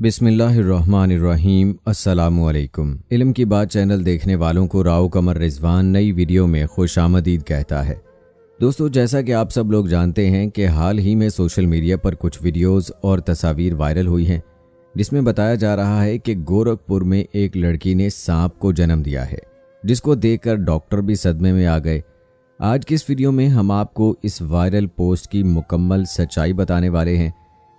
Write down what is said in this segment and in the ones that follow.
बिस्मिल्लाहिर्रहमानिर्रहीम। अस्सलामुअलैकुम। इल्म की बात चैनल देखने वालों को राव कमर रिजवान नई वीडियो में खुशामदीद कहता है। दोस्तों, जैसा कि आप सब लोग जानते हैं कि हाल ही में सोशल मीडिया पर कुछ वीडियोस और तस्वीर वायरल हुई हैं जिसमें बताया जा रहा है कि गोरखपुर में एक लड़की ने सांप को जन्म दिया है, जिसको देखकर डॉक्टर भी सदमे में आ गए। आज की इस वीडियो में हम आपको इस वायरल पोस्ट की मुकम्मल सच्चाई बताने वाले हैं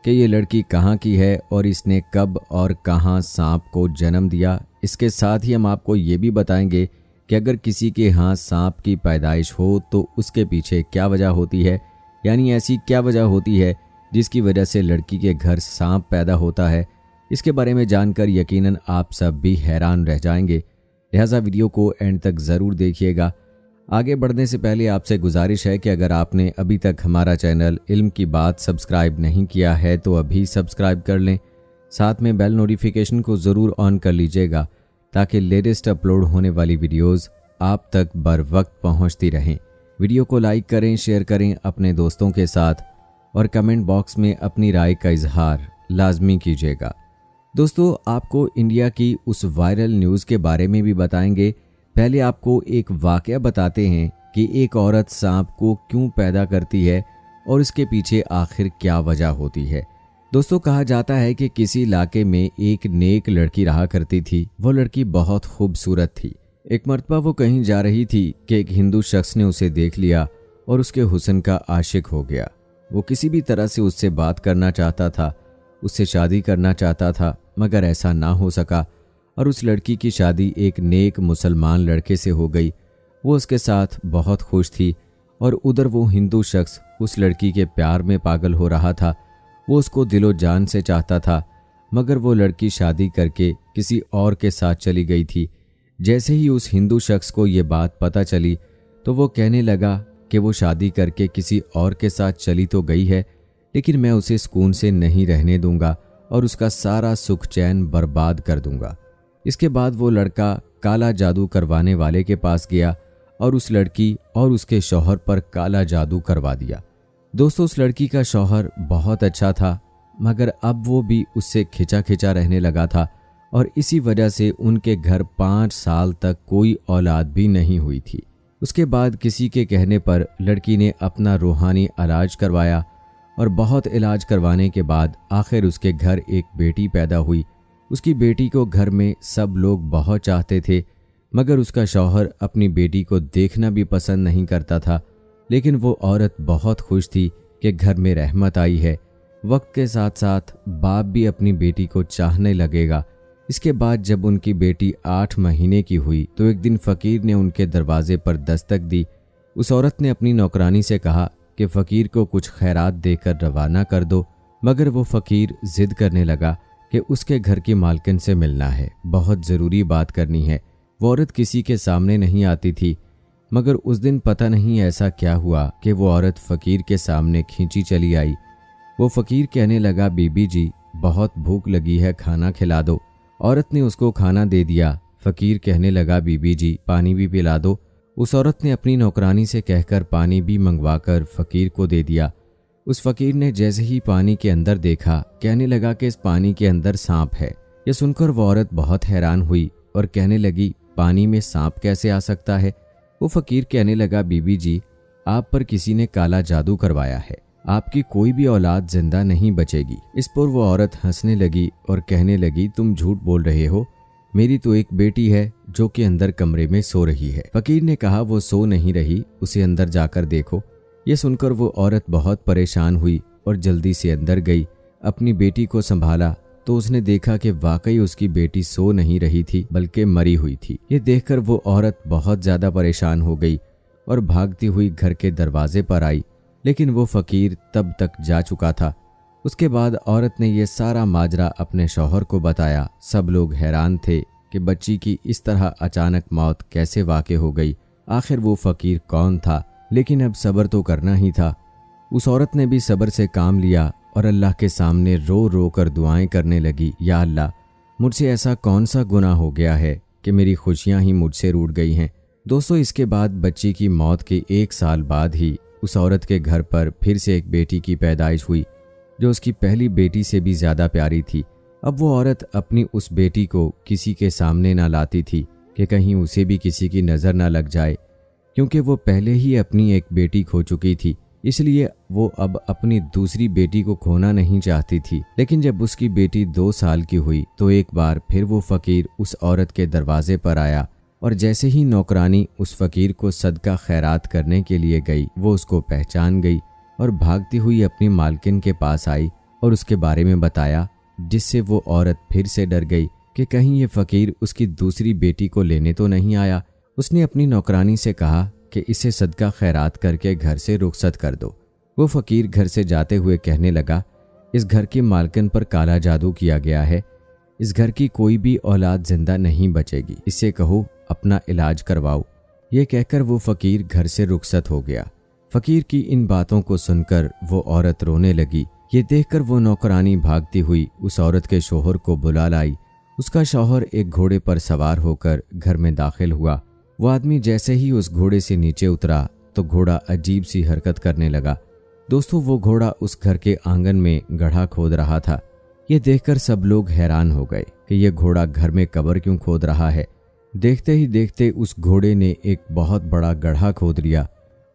कि ये लड़की कहाँ की है और इसने कब और कहाँ सांप को जन्म दिया। इसके साथ ही हम आपको ये भी बताएंगे कि अगर किसी के यहाँ सांप की पैदाइश हो तो उसके पीछे क्या वजह होती है, यानी ऐसी क्या वजह होती है जिसकी वजह से लड़की के घर सांप पैदा होता है। इसके बारे में जानकर यकीनन आप सब भी हैरान रह जाएंगे, लिहाजा वीडियो को एंड तक ज़रूर देखिएगा। आगे बढ़ने से पहले आपसे गुजारिश है कि अगर आपने अभी तक हमारा चैनल इल्म की बात सब्सक्राइब नहीं किया है तो अभी सब्सक्राइब कर लें, साथ में बेल नोटिफिकेशन को ज़रूर ऑन कर लीजिएगा ताकि लेटेस्ट अपलोड होने वाली वीडियोस आप तक बर वक्त पहुँचती रहें। वीडियो को लाइक करें, शेयर करें अपने दोस्तों के साथ और कमेंट बॉक्स में अपनी राय का इजहार लाजमी कीजिएगा। दोस्तों, आपको इंडिया की उस वायरल न्यूज़ के बारे में भी बताएंगे। पहले आपको एक वाकया बताते हैं कि एक औरत सांप को क्यों पैदा करती है और इसके पीछे आखिर क्या वजह होती है। दोस्तों, कहा जाता है कि किसी इलाके में एक नेक लड़की रहा करती थी। वो लड़की बहुत खूबसूरत थी। एक मर्तबा वो कहीं जा रही थी कि एक हिंदू शख्स ने उसे देख लिया और उसके हुस्न का आशिक हो गया। वो किसी भी तरह से उससे बात करना चाहता था, उससे शादी करना चाहता था, मगर ऐसा ना हो सका और उस लड़की की शादी एक नेक मुसलमान लड़के से हो गई। वो उसके साथ बहुत खुश थी और उधर वो हिंदू शख्स उस लड़की के प्यार में पागल हो रहा था। वो उसको दिलो जान से चाहता था, मगर वो लड़की शादी करके किसी और के साथ चली गई थी। जैसे ही उस हिंदू शख्स को ये बात पता चली तो वो कहने लगा कि वो शादी करके किसी और के साथ चली तो गई है, लेकिन मैं उसे सुकून से नहीं रहने दूंगा और उसका सारा सुख चैन बर्बाद कर दूंगा। इसके बाद वो लड़का काला जादू करवाने वाले के पास गया और उस लड़की और उसके शौहर पर काला जादू करवा दिया। दोस्तों, उस लड़की का शौहर बहुत अच्छा था, मगर अब वो भी उससे खिंचा खिंचा रहने लगा था और इसी वजह से उनके घर 5 साल तक कोई औलाद भी नहीं हुई थी। उसके बाद किसी के कहने पर लड़की ने अपना रूहानी इलाज करवाया और बहुत इलाज करवाने के बाद आखिर उसके घर एक बेटी पैदा हुई। उसकी बेटी को घर में सब लोग बहुत चाहते थे, मगर उसका शौहर अपनी बेटी को देखना भी पसंद नहीं करता था। लेकिन वो औरत बहुत खुश थी कि घर में रहमत आई है। वक्त के साथ साथ बाप भी अपनी बेटी को चाहने लगेगा। इसके बाद जब उनकी बेटी 8 महीने की हुई तो एक दिन फ़कीर ने उनके दरवाजे पर दस्तक दी। उस औरत ने अपनी नौकरानी से कहा कि फ़कीर को कुछ खैरात देकर रवाना कर दो, मगर वो फ़कीर ज़िद करने लगा कि उसके घर की मालकिन से मिलना है, बहुत ज़रूरी बात करनी है। वो औरत किसी के सामने नहीं आती थी, मगर उस दिन पता नहीं ऐसा क्या हुआ कि वो औरत फ़कीर के सामने खींची चली आई। वो फ़कीर कहने लगा, बीबी जी बहुत भूख लगी है, खाना खिला दो। औरत ने उसको खाना दे दिया। फ़कीर कहने लगा, बीबी जी पानी भी पिला दो। उस औरत ने अपनी नौकरानी से कहकर पानी भी मंगवाकर फ़कीर को दे दिया। उस फ़कीर ने जैसे ही पानी के अंदर देखा, कहने लगा कि इस पानी के अंदर सांप है। यह सुनकर वो औरत बहुत हैरान हुई और कहने लगी, पानी में सांप कैसे आ सकता है। वो फ़कीर कहने लगा, बीबी जी आप पर किसी ने काला जादू करवाया है, आपकी कोई भी औलाद जिंदा नहीं बचेगी। इस पर वो औरत हंसने लगी और कहने लगी, तुम झूठ बोल रहे हो, मेरी तो एक बेटी है जो कि अंदर कमरे में सो रही है। फ़कीर ने कहा, वो सो नहीं रही, उसे अंदर जाकर देखो। ये सुनकर वो औरत बहुत परेशान हुई और जल्दी से अंदर गई। अपनी बेटी को संभाला तो उसने देखा कि वाकई उसकी बेटी सो नहीं रही थी बल्कि मरी हुई थी। ये देखकर वो औरत बहुत ज़्यादा परेशान हो गई और भागती हुई घर के दरवाजे पर आई, लेकिन वो फ़कीर तब तक जा चुका था। उसके बाद औरत ने यह सारा माजरा अपने शौहर को बताया। सब लोग हैरान थे कि बच्ची की इस तरह अचानक मौत कैसे वाक़ई हो गई। आखिर वो फ़कीर कौन था, लेकिन अब सब्र तो करना ही था। उस औरत ने भी सब्र से काम लिया और अल्लाह के सामने रो रो कर दुआएं करने लगी, या अल्लाह मुझसे ऐसा कौन सा गुनाह हो गया है कि मेरी खुशियां ही मुझसे रूठ गई हैं। दोस्तों, इसके बाद बच्ची की मौत के 1 साल बाद ही उस औरत के घर पर फिर से एक बेटी की पैदाइश हुई जो उसकी पहली बेटी से भी ज़्यादा प्यारी थी। अब वो औरत अपनी उस बेटी को किसी के सामने ना लाती थी कि कहीं उसे भी किसी की नज़र ना लग जाए, क्योंकि वो पहले ही अपनी एक बेटी खो चुकी थी, इसलिए वो अब अपनी दूसरी बेटी को खोना नहीं चाहती थी। लेकिन जब उसकी बेटी 2 साल की हुई तो एक बार फिर वो फकीर उस औरत के दरवाजे पर आया और जैसे ही नौकरानी उस फकीर को सदका खैरात करने के लिए गई, वो उसको पहचान गई और भागती हुई अपनी मालकिन के पास आई और उसके बारे में बताया, जिससे वो औरत फिर से डर गई कि कहीं ये फकीर उसकी दूसरी बेटी को लेने तो नहीं आया। उसने अपनी नौकरानी से कहा कि इसे सदका खैरात करके घर से रुखसत कर दो। वो फकीर घर से जाते हुए कहने लगा, इस घर की मालकिन पर काला जादू किया गया है, इस घर की कोई भी औलाद जिंदा नहीं बचेगी, इसे कहो अपना इलाज करवाओ। ये कहकर वो फकीर घर से रुखसत हो गया। फकीर की इन बातों को सुनकर वो औरत रोने लगी। ये देखकर वो नौकरानी भागती हुई उस औरत के शौहर को बुला लाई। उसका शौहर एक घोड़े पर सवार होकर घर में दाखिल हुआ। वो आदमी जैसे ही उस घोड़े से नीचे उतरा तो घोड़ा अजीब सी हरकत करने लगा। दोस्तों, वो घोड़ा उस घर के आंगन में गड्ढा खोद रहा था। ये देखकर सब लोग हैरान हो गए कि ये घोड़ा घर में कब्र क्यों खोद रहा है। देखते ही देखते उस घोड़े ने एक बहुत बड़ा गड्ढा खोद लिया।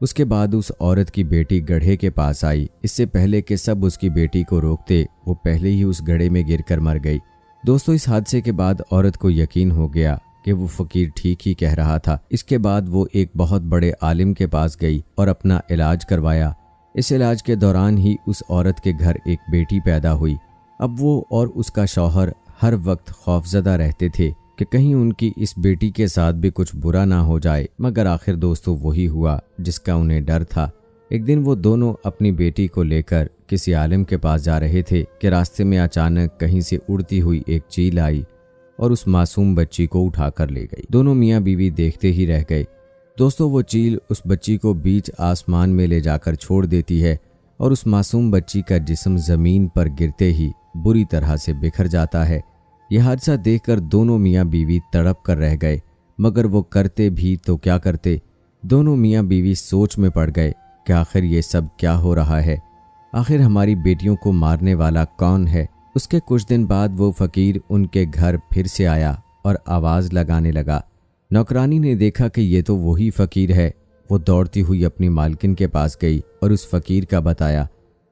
उसके बाद उस औरत की बेटी गड्ढे के पास आई। इससे पहले कि सब उसकी बेटी को रोकते, वो पहले ही उस गड्ढे में गिरकर मर गई। दोस्तों, इस हादसे के बाद औरत को यकीन हो गया कि वो फकीर ठीक ही कह रहा था। इसके बाद वो एक बहुत बड़े आलिम के पास गई और अपना इलाज करवाया। इस इलाज के दौरान ही उस औरत के घर एक बेटी पैदा हुई। अब वो और उसका शौहर हर वक्त खौफजदा रहते थे कि कहीं उनकी इस बेटी के साथ भी कुछ बुरा ना हो जाए, मगर आखिर दोस्तों वही हुआ जिसका उन्हें डर था। एक दिन वो दोनों अपनी बेटी को लेकर किसी आलिम के पास जा रहे थे कि रास्ते में अचानक कहीं से उड़ती हुई एक चील आई और उस मासूम बच्ची को उठाकर ले गई। दोनों मियाँ बीवी देखते ही रह गए। दोस्तों, वो चील उस बच्ची को बीच आसमान में ले जाकर छोड़ देती है और उस मासूम बच्ची का जिस्म जमीन पर गिरते ही बुरी तरह से बिखर जाता है। यह हादसा देखकर दोनों मियाँ बीवी तड़प कर रह गए, मगर वो करते भी तो क्या करते। दोनों मियाँ बीवी सोच में पड़ गए कि आखिर ये सब क्या हो रहा है, आखिर हमारी बेटियों को मारने वाला कौन है। उसके कुछ दिन बाद वो फकीर उनके घर फिर से आया और आवाज़ लगाने लगा। नौकरानी ने देखा कि ये तो वही फकीर है। वो दौड़ती हुई अपनी मालकिन के पास गई और उस फकीर का बताया।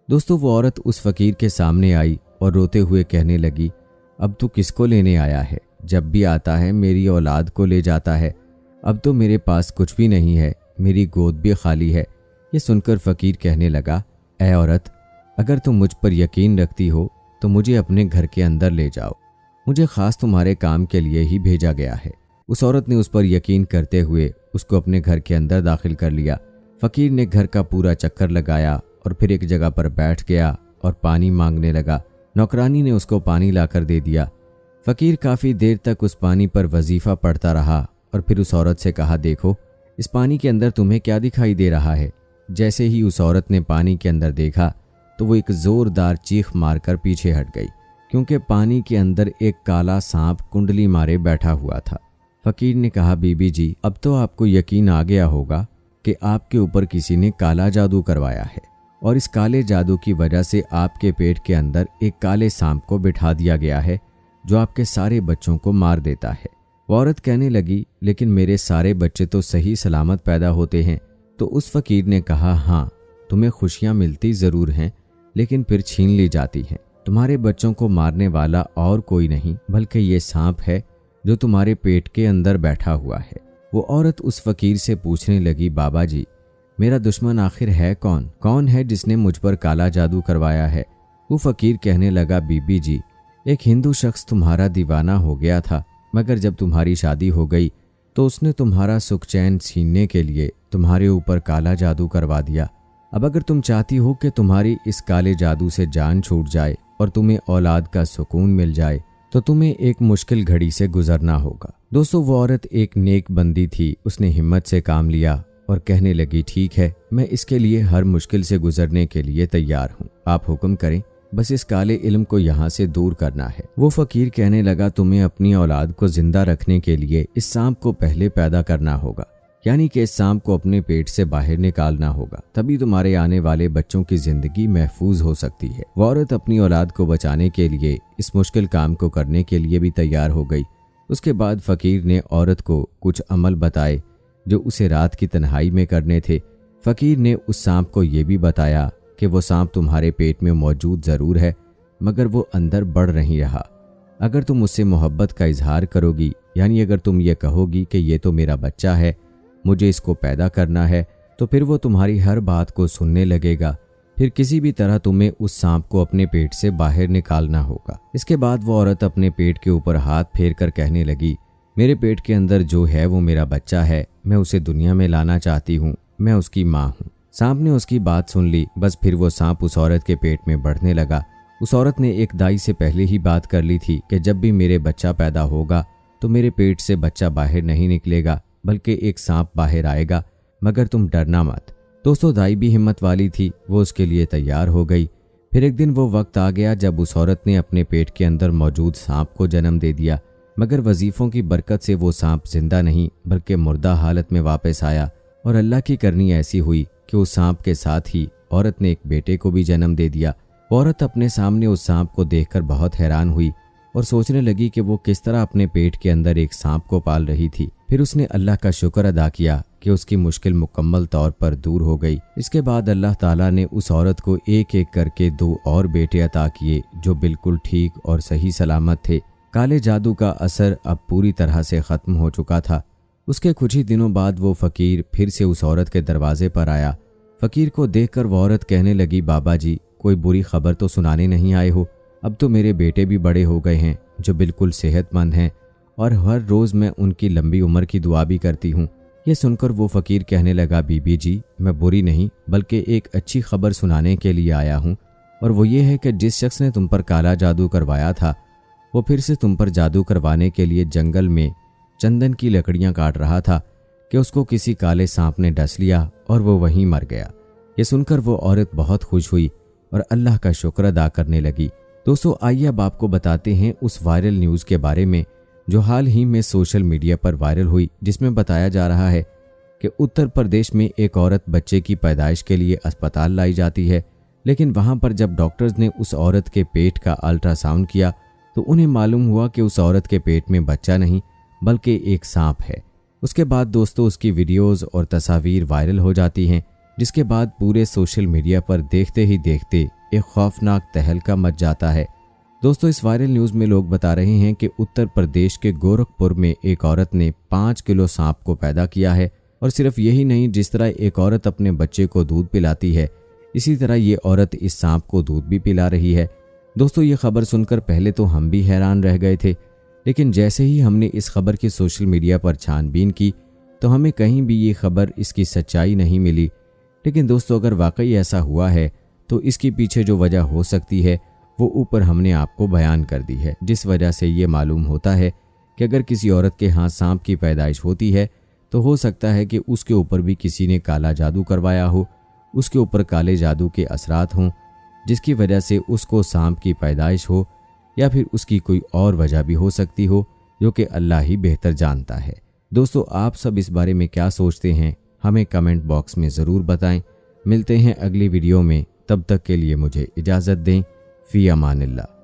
दोस्तों, वो औरत उस फकीर के सामने आई और रोते हुए कहने लगी, अब तू किसको लेने आया है? जब भी आता है मेरी औलाद को ले जाता है। अब तो मेरे पास कुछ भी नहीं है, मेरी गोद भी खाली है। ये सुनकर फकीर कहने लगा, ऐ औरत, अगर तुम मुझ पर यकीन रखती हो तो मुझे अपने घर के अंदर ले जाओ, मुझे खास तुम्हारे काम के लिए ही भेजा गया है। उस औरत ने उस पर यकीन करते हुए उसको अपने घर के अंदर दाखिल कर लिया। फकीर ने घर का पूरा चक्कर लगाया और फिर एक जगह पर बैठ गया और पानी मांगने लगा। नौकरानी ने उसको पानी लाकर दे दिया। फकीर काफ़ी देर तक उस पानी पर वजीफ़ा पढ़ता रहा और फिर उस औरत से कहा, देखो इस पानी के अंदर तुम्हें क्या दिखाई दे रहा है। जैसे ही उस औरत ने पानी के अंदर देखा तो वो एक ज़ोरदार चीख मारकर पीछे हट गई, क्योंकि पानी के अंदर एक काला सांप कुंडली मारे बैठा हुआ था। फकीर ने कहा, बीबी जी, अब तो आपको यकीन आ गया होगा कि आपके ऊपर किसी ने काला जादू करवाया है और इस काले जादू की वजह से आपके पेट के अंदर एक काले सांप को बिठा दिया गया है जो आपके सारे बच्चों को मार देता है। वो औरत कहने लगी, लेकिन मेरे सारे बच्चे तो सही सलामत पैदा होते हैं। तो उस फकीर ने कहा, हाँ, तुम्हें खुशियाँ मिलती ज़रूर हैं, लेकिन फिर छीन ली जाती हैं। तुम्हारे बच्चों को मारने वाला और कोई नहीं बल्कि ये सांप है जो तुम्हारे पेट के अंदर बैठा हुआ है। वो औरत उस फकीर से पूछने लगी, बाबा जी, मेरा दुश्मन आखिर है कौन? कौन है जिसने मुझ पर काला जादू करवाया है? वो फकीर कहने लगा, बीबी जी, एक हिंदू शख्स तुम्हारा दीवाना हो गया था, मगर जब तुम्हारी शादी हो गई तो उसने तुम्हारा सुख चैन छीनने के लिए तुम्हारे ऊपर काला जादू करवा दिया। अब अगर तुम चाहती हो कि तुम्हारी इस काले जादू से जान छूट जाए और तुम्हें औलाद का सुकून मिल जाए तो तुम्हें एक मुश्किल घड़ी से गुजरना होगा। दोस्तों, वो औरत एक नेक बंदी थी। उसने हिम्मत से काम लिया और कहने लगी, ठीक है, मैं इसके लिए हर मुश्किल से गुजरने के लिए तैयार हूँ, आप हुक्म करें, बस इस काले इल्म को यहाँ से दूर करना है। वो फकीर कहने लगा, तुम्हें अपनी औलाद को जिंदा रखने के लिए इस सांप को पहले पैदा करना होगा। यानी कि इस सांप को अपने पेट से बाहर निकालना होगा, तभी तुम्हारे आने वाले बच्चों की जिंदगी महफूज हो सकती है। वो औरत अपनी औलाद को बचाने के लिए इस मुश्किल काम को करने के लिए भी तैयार हो गई। उसके बाद फकीर ने औरत को कुछ अमल बताए जो उसे रात की तन्हाई में करने थे। फकीर ने उस सांप को ये भी बताया कि वो सांप तुम्हारे पेट में मौजूद ज़रूर है, मगर वो अंदर बढ़ नहीं रहा। अगर तुम उससे मोहब्बत का इजहार करोगी, यानी अगर तुम ये कहोगी कि ये तो मेरा बच्चा है, मुझे इसको पैदा करना है, तो फिर वो तुम्हारी हर बात को सुनने लगेगा। फिर किसी भी तरह तुम्हें उस सांप को अपने पेट से बाहर निकालना होगा। इसके बाद वो औरत अपने पेट के ऊपर हाथ फेर कर कहने लगी, मेरे पेट के अंदर जो है वो मेरा बच्चा है, मैं उसे दुनिया में लाना चाहती हूँ, मैं उसकी माँ हूँ। सांप ने उसकी बात सुन ली। बस फिर वो सांप उस औरत के पेट में बढ़ने लगा। उस औरत ने एक दाई से पहले ही बात कर ली थी कि जब भी मेरे बच्चा पैदा होगा तो मेरे पेट से बच्चा बाहर नहीं निकलेगा, बल्कि एक सांप बाहर आएगा, मगर तुम डरना मत। दोस्तों, दाई भी हिम्मत वाली थी, वो उसके लिए तैयार हो गई। फिर एक दिन वो वक्त आ गया जब उस औरत ने अपने पेट के अंदर मौजूद सांप को जन्म दे दिया, मगर वजीफों की बरकत से वो सांप जिंदा नहीं बल्कि मुर्दा हालत में वापस आया। और अल्लाह की करनी ऐसी हुई कि उस सांप के साथ ही औरत ने एक बेटे को भी जन्म दे दिया। औरत अपने सामने उस सांप को देखकर बहुत हैरान हुई और सोचने लगी कि वो किस तरह अपने पेट के अंदर एक सांप को पाल रही थी। फिर उसने अल्लाह का शुक्र अदा किया कि उसकी मुश्किल मुकम्मल तौर पर दूर हो गई। इसके बाद अल्लाह ताला ने उस औरत को एक एक करके 2 और बेटे अता किए जो बिल्कुल ठीक और सही सलामत थे। काले जादू का असर अब पूरी तरह से ख़त्म हो चुका था। उसके कुछ ही दिनों बाद वो फ़कीर फिर से उस औरत के दरवाजे पर आया। फ़कीर को देखकर वो औरत कहने लगी, बाबा जी, कोई बुरी खबर तो सुनाने नहीं आए हो? अब तो मेरे बेटे भी बड़े हो गए हैं जो बिल्कुल सेहतमंद हैं और हर रोज़ मैं उनकी लंबी उम्र की दुआ भी करती हूँ। ये सुनकर वो फ़कीर कहने लगा, बीबी जी, मैं बुरी नहीं बल्कि एक अच्छी खबर सुनाने के लिए आया हूँ, और वो ये है कि जिस शख्स ने तुम पर काला जादू करवाया था वो फिर से तुम पर जादू करवाने के लिए जंगल में चंदन की लकड़ियाँ काट रहा था कि उसको किसी काले सांप ने डस लिया और वो वहीं मर गया। ये सुनकर वो औरत बहुत खुश हुई और अल्लाह का शुक्र अदा करने लगी। दोस्तों, आइए अब आपको बताते हैं उस वायरल न्यूज़ के बारे में जो हाल ही में सोशल मीडिया पर वायरल हुई, जिसमें बताया जा रहा है कि उत्तर प्रदेश में एक औरत बच्चे की पैदाइश के लिए अस्पताल लाई जाती है, लेकिन वहां पर जब डॉक्टर्स ने उस औरत के पेट का अल्ट्रासाउंड किया तो उन्हें मालूम हुआ कि उस औरत के पेट में बच्चा नहीं बल्कि एक सांप है। उसके बाद दोस्तों उसकी वीडियोस और तस्वीर वायरल हो जाती हैं, जिसके बाद पूरे सोशल मीडिया पर देखते ही देखते एक खौफनाक तहलका मच जाता है। दोस्तों, इस वायरल न्यूज़ में लोग बता रहे हैं कि उत्तर प्रदेश के गोरखपुर में एक औरत ने 5 किलो सांप को पैदा किया है। और सिर्फ यही नहीं, जिस तरह एक औरत अपने बच्चे को दूध पिलाती है, इसी तरह ये औरत इस सांप को दूध भी पिला रही है। दोस्तों, ये खबर सुनकर पहले तो हम भी हैरान रह गए थे, लेकिन जैसे ही हमने इस खबर की सोशल मीडिया पर छानबीन की तो हमें कहीं भी ये खबर इसकी सच्चाई नहीं मिली। लेकिन दोस्तों, अगर वाकई ऐसा हुआ है तो इसके पीछे जो वजह हो सकती है वो ऊपर हमने आपको बयान कर दी है, जिस वजह से ये मालूम होता है कि अगर किसी औरत के हाथ सांप की पैदाइश होती है तो हो सकता है कि उसके ऊपर भी किसी ने काला जादू करवाया हो, उसके ऊपर काले जादू के असरात हों, जिसकी वजह से उसको सांप की पैदाइश हो, या फिर उसकी कोई और वजह भी हो सकती हो जो कि अल्लाह ही बेहतर जानता है। दोस्तों, आप सब इस बारे में क्या सोचते हैं हमें कमेंट बॉक्स में ज़रूर बताएं। मिलते हैं अगली वीडियो में, तब तक के लिए मुझे इजाज़त दें। फ़ी अमानिल्लाह।